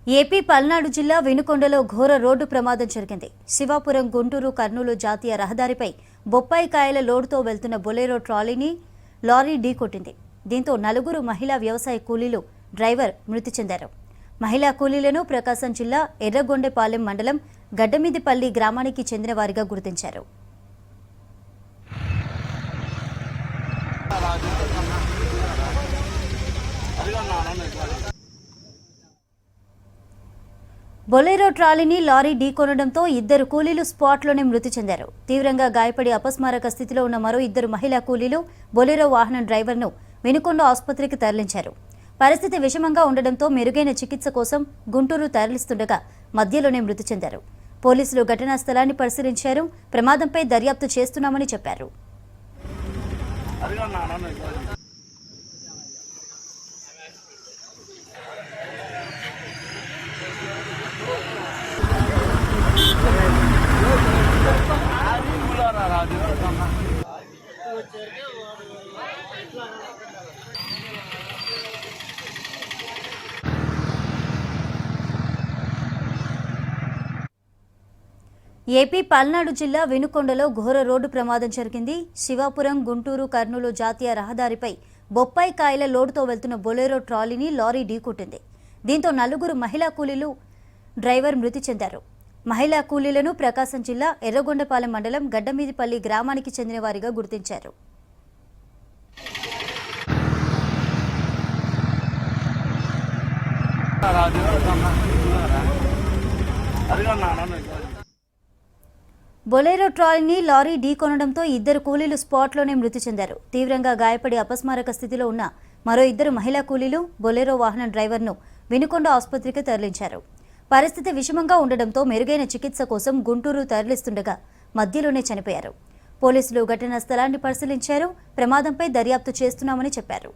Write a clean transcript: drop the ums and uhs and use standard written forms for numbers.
AP Palnadu జిల్లా వినుకొండలో ఘోర road ప్రమాదం జరిగింది. శివాపురం గుంటూరు కర్నూలు జాతీయ రహదారిపై బొప్పాయి కాయల లోడుతో వెళ్తున్న బొలెరో ట్రాలీని లారీ ఢీకొట్టింది. దీంతో నలుగురు మహిళా వ్యవసాయ కూలీలు, డ్రైవర్ మృతి చెందారు. మహిళా కూలీలను ప్రకాశం జిల్లా ఎర్రగొండెపాలెం మండలం గడ్డమీదిపల్లి గ్రామానికి చెందిన వారిగా గుర్తించారు. బొలెరో ట్రాలీని లారీ ఢీకొనడంతో ఇద్దరు కూలీలు స్పాట్లోనే మృతి చెందారు. తీవ్రంగా గాయపడి అపస్మారక స్థితిలో ఉన్న మరో ఇద్దరు మహిళా కూలీలు బొలెరో వాహనం డ్రైవర్ను వినుకొండ ఆసుపత్రికి తరలించారు. పరిస్థితి విషమంగా ఉండడంతో మెరుగైన చికిత్స కోసం గుంటూరు తరలిస్తుండగా మధ్యలోనే మృతి చెందారు. పోలీసులు ఘటనా స్థలాన్ని పరిశీలించారు. ప్రమాదంపై దర్యాప్తు చేస్తున్నామని చెప్పారు. ఏపీ పల్నాడు జిల్లా వినుకొండలో ఘోర రోడ్డు ప్రమాదం జరిగింది. శివాపురం గుంటూరు కర్నూలు జాతీయ రహదారిపై బొప్పాయి కాయల లోడుతో వెళ్తున్న బొలెరో ట్రాలీని లారీ ఢీకొట్టింది. దీంతో నలుగురు మహిళా కూలీలు, డ్రైవర్ మృతి చెందారు. మహిళా కూలీలను ప్రకాశం జిల్లా ఎర్రగొండపాలెం మండలం గడ్డమీదిపల్లి గ్రామానికి చెందిన వారిగా గుర్తించారు. బొలెరో ట్రాలీని లారీ ఢీకొనడంతో ఇద్దరు కూలీలు స్పాట్లోనే మృతి చెందారు. తీవ్రంగా గాయపడి అపస్మారక స్థితిలో ఉన్న మరో ఇద్దరు మహిళా కూలీలు బొలెరో వాహనం డ్రైవర్ను వినుకొండ ఆసుపత్రికి తరలించారు. పరిస్థితి విషమంగా ఉండడంతో మెరుగైన చికిత్స కోసం గుంటూరు తరలిస్తుండగా మధ్యలోనే చనిపోయారు. పోలీసులు ఘటనా స్థలాన్ని పరిశీలించారు. ప్రమాదంపై దర్యాప్తు చేస్తున్నామని చెప్పారు.